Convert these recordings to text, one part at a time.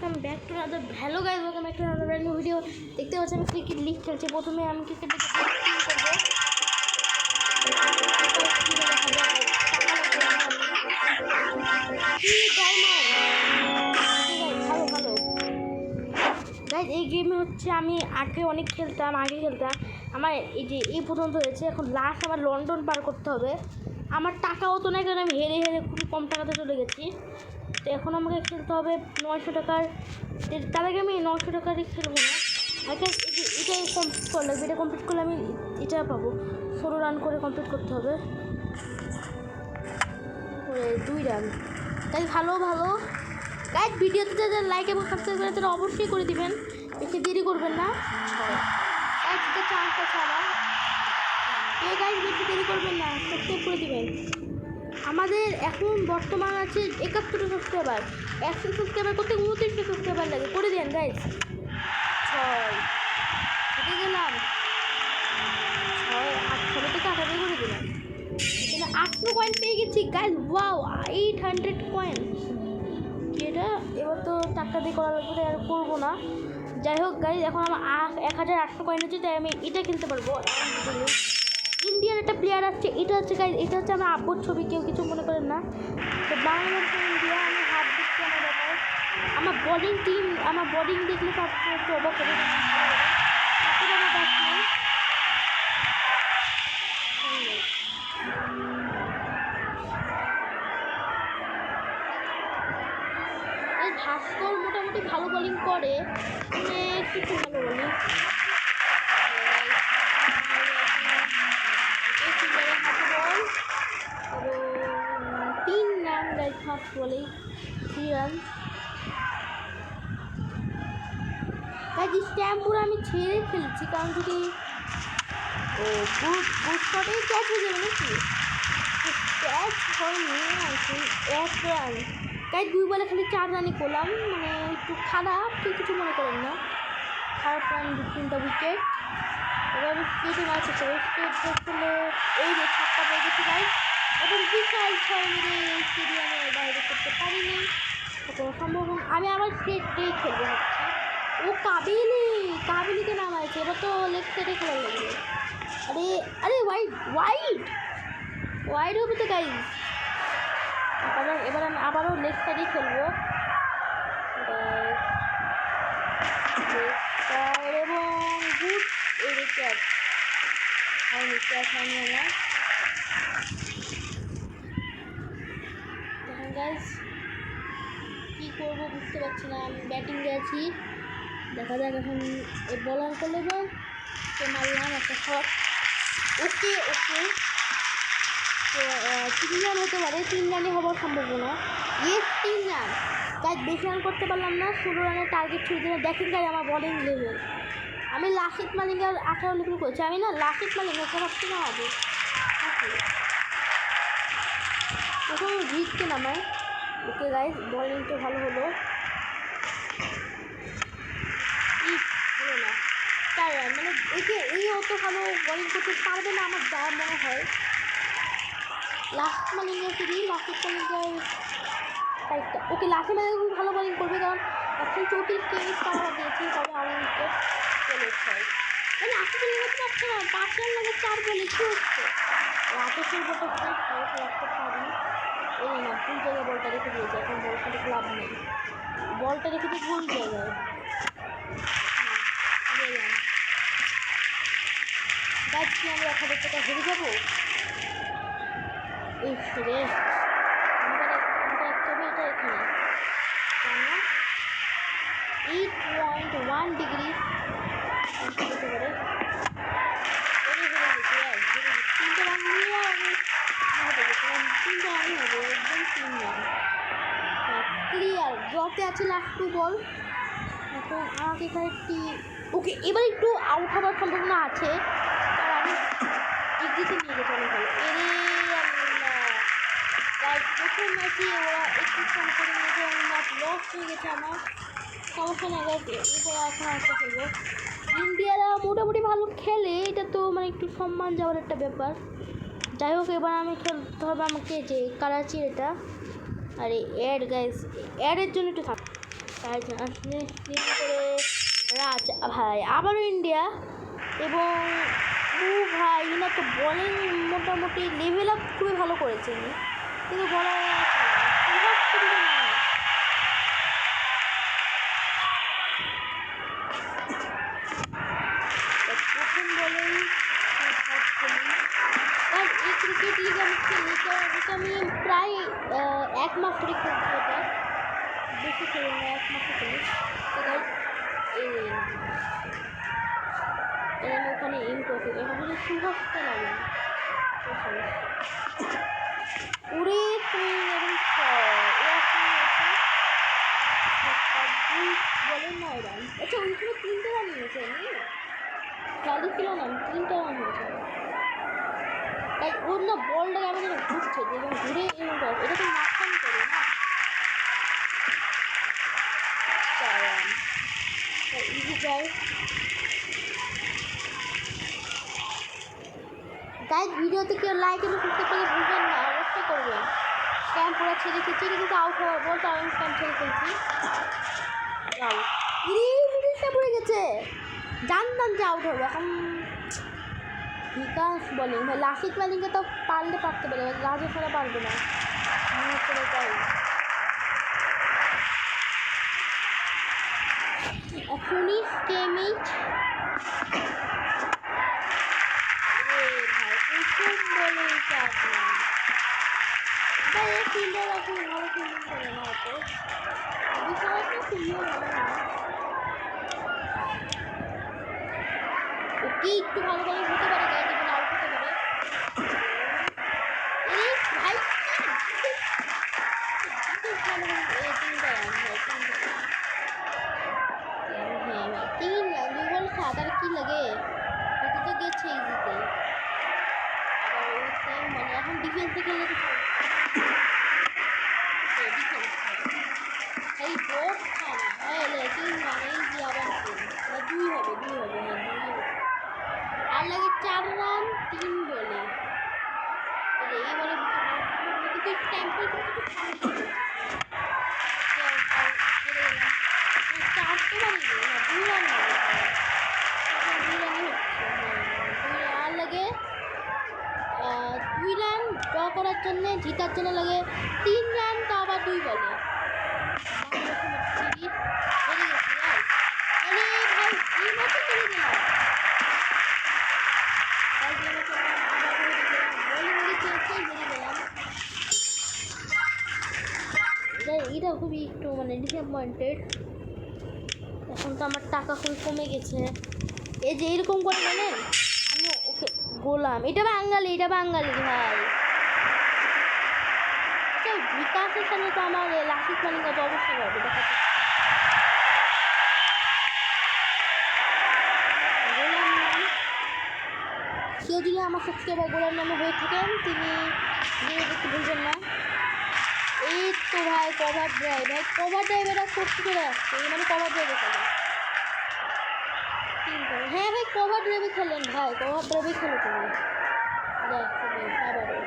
Welcome back to another hello guys welcome back to another brand new video. দেখতে পাচ্ছি আমি cricket league খেলছি। প্রথমে আমি ক্রিকেট লিগ করবো। ভালো গাইস, এই গেমে হচ্ছে আমি আগে অনেক খেলতাম। আমার এই পর্যন্ত হয়েছে। এখন লাস্ট আমার লন্ডন পার করতে হবে। আমার টাকাও তো নাই, কারণ আমি হেরে খুবই কম টাকাতে চলে গেছি। তো এখন আমাকে খেলতে হবে 900 টাকার। তার আগে আমি 900 টাকারই খেলবো না। আগে এটাই কমপ্লিট করা লাগবে। এটা কমপ্লিট করলে আমি এটা পাবো। 16 রান করে কমপ্লিট করতে হবে। 2 রান। তাই ভালো গাইজ, ভিডিওতে যাদের লাইক এবং সাবস্ক্রাইব করে তারা অবশ্যই করে দিবেন, বেশি দেরি করবেন না। এটা চান্স আছে আমার। গাইজ বেশি দেরি করবেন না, সাবস্ক্রাইব করে দিবেন। আমাদের এখন বর্তমান আছে 71 সাবস্ক্রাইবার। 100 সাবস্ক্রাইবার করতে 29 সাবস্ক্রাইবার লাগে। করে দেন গাইজ। 6 হেঁটে গেলাম। 6 থেকে 8 করে দিলাম। এখানে 800 কয়েন পেয়ে গেছি গাইজ। Wow, 800 coin. এটা এবার তো টাকা দিয়ে করা লাগবে, আর করবো না। যাই হোক গাইজ, এখন আমার 1800 কয়েন হচ্ছে, তাই আমি এটা কিনতে পারবো। ইন্ডিয়ার একটা প্লেয়ার আসছে। এটা হচ্ছে গাইজ, এটা হচ্ছে আমার আব্বুর ছবি, কেউ কিছু মনে করেন না। তো বাংলাদেশ ইন্ডিয়া, আমি হাত দিচ্ছি আমার ব্যাপার। আমার বোলিং দেখলে তো আপনি একটু অবাক হবে। ভাস্কর মোটামুটি ভালো বোলিং করে, একটু ভালো বোলিং। ফার্স্ট বলেই 3 রান। কাজে স্ট্যাম্পুর আমি ছেড়ে খেলছি, কারণ যদি গুড শটেই ক্যাচ হয়ে যাবে নাকি। ক্যাচ হয়নি, 1 রান। তাই 2 বলে খালি 4 রানই করলাম। মানে একটু খারাপ, কেউ কিছু মনে করেন না। খারাপ রান 2-3টা উইকেট। এবার আমি স্টেটে মারতে চাই। স্টেট করলে এই যে 6টা পেয়ে গেছি গাইজ। এবং বিশাল 6 মেরে স্টেডিয়ামে বাইরে করতে পারিনি। কোনো সম্ভাবনা। আমি আবার স্টেটেই খেলবো হচ্ছে। ও কাবিলিকে নামাইছে। এবার তো লেগ সাইডে খেলা লাগবে। আরে ওয়াইড হবে তো গাইজ। এবার আমি আবারও লেগ সাইডেই খেলবো। এবং গুড ক্যাচ হয়নি আমার। এখন গাইজ কী করবো বুঝতে পারছি না। আমি ব্যাটিংয়ে আছি, দেখা যাক এখন বলার করলে বা তো মারলাম একটা শট। ওকে 3 রান হতে পারে। 3 রানই হবার সম্ভাবনা। 3 রান গাইজ, বেশি রান করতে পারলাম না। 16 রানের টার্গেট ছুড়ে দিলাম। দেখেন গাইজ আমার বলিং লেভেল। আমি লাসিত মালিঙ্গার 18 লেভেল করেছি। আমি না লাসিত মালিঙ্গা ভাবছি না হবে। প্রথম জিতকে নামায়। ওকে গাইজ, বলিংটা ভালো হলো। হলো না 4 রান। মানে এই অত ভালো বলিং করতে পারবে না আমার যা মনে হয়। লাসিত মালিঙ্গার ওকে লাসিত মালিঙ্গা খুব ভালো বলিং করবে, কারণ 134 টেনিস পাওয়ার দিয়েছি। তবে আমার উইকেট চলে হয়। মানে লাসিত মালিঙ্গা তো পাচ্ছে না। 5 রান লাগে 4 বলে কী হচ্ছে। রাকেশের বলটা খুব ভালো রাখতে পারি। এই না, ভুল জায়গায় বলটা রেখে দিয়েছে। এখন বলটা রেখে লাভ নেই। বলটা রেখে দিয়ে ভুল জায়গায় গাছ কি আমি 1000 টাকা হেরে যাবো। এই রে আমাকে রাখতে হবে এটা এখানে। 8.1 ডিগ্রি হতে পারে। 3টা রান নিয়ে আমি 3টা রানই হবে, একদম 3 রান ক্লিয়ার। ড্রপে আছে লাস্ট 2 বল। এখন আমাকে এখানে ওকে এবার একটু আউট হওয়ার সম্ভাবনা আছে, কারণ আমি ডিগ্রিতে নিয়ে গেছি অনেক ভালো। প্রথম ম্যাচে ওরা 21 রান করে নিয়েছে এবং ম্যাচ লস হয়ে গেছে আমার। সমস্যা নেই গেছে। এরপর এখন একটা খেলবো। ইন্ডিয়ারা মোটামুটি ভালো খেলে, এটা তো মানে একটু সম্মান যাওয়ার একটা ব্যাপার। যাই হোক, এবার আমি খেলতে হবে আমাকে যে করাচির এটা। আরে অ্যাড গাইজ, অ্যাডের জন্য একটু থাক। আসলে করে রাজ ভাই আবারও ইন্ডিয়া এবং ভাই না তো বলিং মোটামুটি লেভেল আপ খুবই ভালো করেছে কিন্তু বলার প্রথম বলেই আর এই ক্রিকেট লিগ আমি খেলি এটা আমি প্রায় 1 মাস ধরে খেলছি ওটা বেশি খেলি না 1 মাসে খেলি আমি ওখানে এম করতে এখন যদি সুহাসতে লাগে উড়ে বলেন না রান আচ্ছা ওইখানে 3টে রান নিয়েছে আমি খেয়ালই ছিল না 3টে রান হয়েছে তাই ওর না বলটাকে আমি যেন ঘুরছে এবং ঘুরে এবং এটা তো মাঝখান করে না ইজি যায় গাইজ ভিডিওতে কেউ লাইক এবং সাবস্ক্রাইব করতে ভুলবেন না অবশ্যই করবেন স্ক্যাম পুরো ছেড়ে খেয়েছি এটা কিন্তু আউট হওয়ার বলতে আমি স্ক্যাম ছেড়ে খেয়েছি মিডিলটা পড়ে গেছে জানতাম যে আউট হবে এখন বিকাশ বলিং ভাই লাসিক ম্যালিংকে তো পারলে পারতে পারে রাজু ছাড়া পারবে না মনে হচ্ছে তাই এখনই কেমিট ভাই প্রচুর বলে ভাই এই ফিল্ডার এখন ভালো ফিল্ডিং করে না হয়তো বিষয়টা ফিল্ডিং হবে না ওকে একটু ভালো করে হতে পারে গায়ে যেমন আউট হতে পারে ভাই তিন দুই বল সাঁতার কি লাগে এটা তো গেছে ইজিতে আবার ওই সেম মানে এখন ডিফেন্সে খেলে এই বোর্ড খানা এলে 3 মানে ইজি আবার 2 হবে 2 হবে হ্যাঁ 2 হবে আর লাগে 4 রান 3 বলে এই বলে কিন্তু টেম্পো কিন্তু চারটে বাড়ি না 2 রান হবে 2 রানই হচ্ছে আর লাগে 2 রান ড্র করার জন্য জিতার জন্য লাগে 3 রান তো আবার 2 বলে এটা খুবই একটু মানে ডিসঅ্যাপয়েন্টেড এখন তো আমার টাকা খুবই কমে গেছে এই যে এরকম করে জানেন আমি ওকে গোলাম এটা বাঙালি ভাই বিকাশের সামনে তো আমার লাসিক মালিক তো অবশ্যই পারবে দেখা কেউ যদি আমার সাবস্ক্রাইবার গোলার নামে হয়ে থাকেন তিনি দেখতে ভুলবেন না এই তো ভাই কভার ড্রাইভেরা করতে চলে আসছে মানে কভার ড্রাইভে খেলে হ্যাঁ ভাই কভার ড্রাইভে খেলেন ভাই কভার ড্রাইভে খেলে তুমি আবারও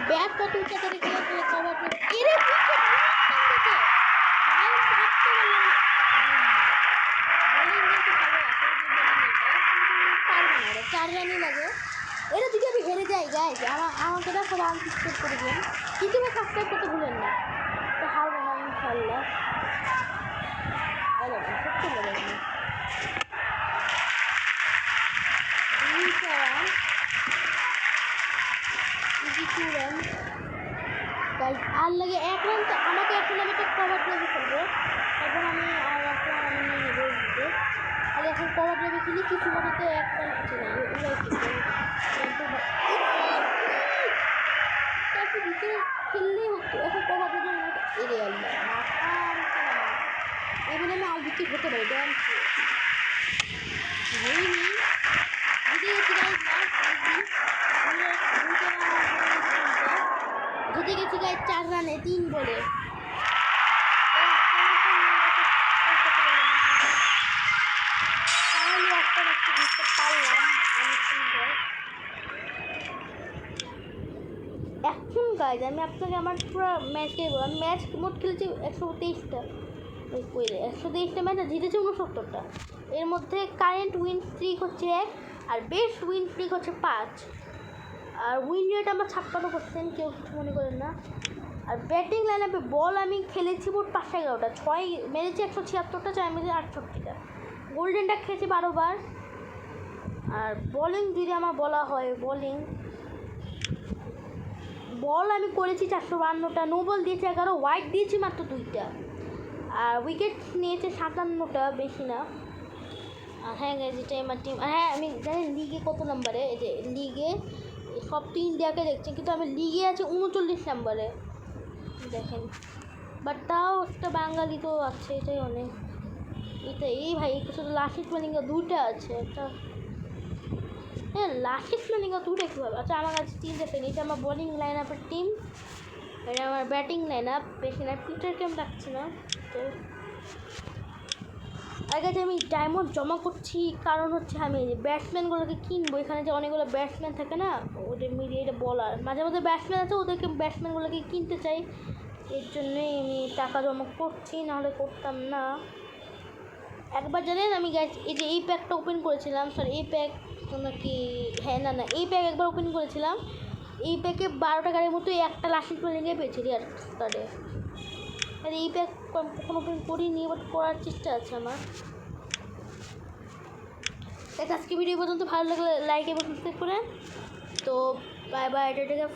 ব্যাট কত উঁচা করে খেলে কভার ড্রাইভ চার রানই লাগে এটা যদি আমি হেরে যাই গাইজ আমাকে না সবাই আনসাবস্ক্রাইব করে দিন কিন্তু আমি সাবস্ক্রাইব করতে ভুলেন না তো হারবো না ইনশাল্লাহ ভালো না সত্যি ভালো না 2 রান ইজি 2 রান গাইজ আর লাগে 1 রান তো আমাকে এখন আমি একটা কভার ড্রাইভে খেলবো এখন আমি আর একটা আমি নিয়ে নেবো দিতে আর এখন কভার ড্রাইভে খেলি কিছু মতো 1 রান কিছু নেই ওরাই ভিতরে খেললেই হতো এখন কভার ড্রাইভে এরে আল্লাহ এবার আমি আর বিক্রি হতে পারি ড্যান্স হয়নি জিতে গেছি গায়ে 4 রানে 3 বলে তাহলে একটা জিততে পারলাম এখন গাইজ আমি আপনাকে আমার পুরো ম্যাচ খেলবো আমি ম্যাচ মোট খেলেছি 123টা ওই কইলে 123টা ম্যাচ জিতেছে 69টা। এর মধ্যে কারেন্ট উইন স্ট্রিক হচ্ছে 1 আর বেস্ট উইন স্ট্রিক হচ্ছে 5 আর উইন রেট আমার 56%, কেউ কিছু মনে করেন না। আর ব্যাটিং লাইন আপে বল আমি খেলেছি মোট 511টা, 6 মেরেছি 176টা, 4 মেরেছি 68টা, গোল্ডেন ডাক খেয়েছি 12 বার। আর বোলিং যদি আমার বলা হয়, বল আমি করেছি 452টা, নো বল দিয়েছি 11, হোয়াইট দিয়েছি মাত্র 2টা, আর উইকেট নিয়েছে 57টা, বেশি না। আর হ্যাঁ গাইজ, এটাই আমার টিম। আর হ্যাঁ, আমি জানি লিগে কত নাম্বারে, এই যে লিগে সব তো ইন্ডিয়াকে দেখছে, কিন্তু আমি লিগে আছি 39 নাম্বারে, দেখেন। বাট তাও একটা বাঙালি তো আছে, এটাই অনেক। এই ভাই শুধু লাসিক মালিঙ্গা 2টা আছে, একটা হ্যাঁ লাসিক মালিঙ্গা 2টা কীভাবে? আচ্ছা, আমার কাছে 3টা পেন। এটা আমার বোলিং লাইন আপের টিম, এটা আমার ব্যাটিং লাইন আপ। বেশি না, পিটারকে আমি রাখছি না। তো আগে আমি ডায়মন্ড জমা করছি, কারণ হচ্ছে আমি ব্যাটসম্যানগুলোকে কিনবো। এখানে যে অনেকগুলো ব্যাটসম্যান থাকে না, ওদের মিডিয়েট বলার মাঝে মাঝে ব্যাটসম্যান আছে, ওদেরকে ব্যাটসম্যানগুলোকে কিনতে চাই, এর জন্যই আমি টাকা জমা করছি, নাহলে করতাম না। একবার জানেন আমি এই যে এই প্যাকটা ওপেন করেছিলাম, সরি এই প্যাক নাকি, হ্যাঁ না এই প্যাক একবার ওপেন করেছিলাম। এই প্যাকে 12 টাকার মতো একটা লাসিক লেগে পেয়েছি রিয়ার কার্ডে। আর এই প্যাক কখনো ওপেন করিনি, বাট করার চেষ্টা আছে আমার। আজকে ভিডিও পর্যন্ত ভালো লাগলে লাইক এবং সাবস্ক্রাইব করেন। তো বাই বাই, এটা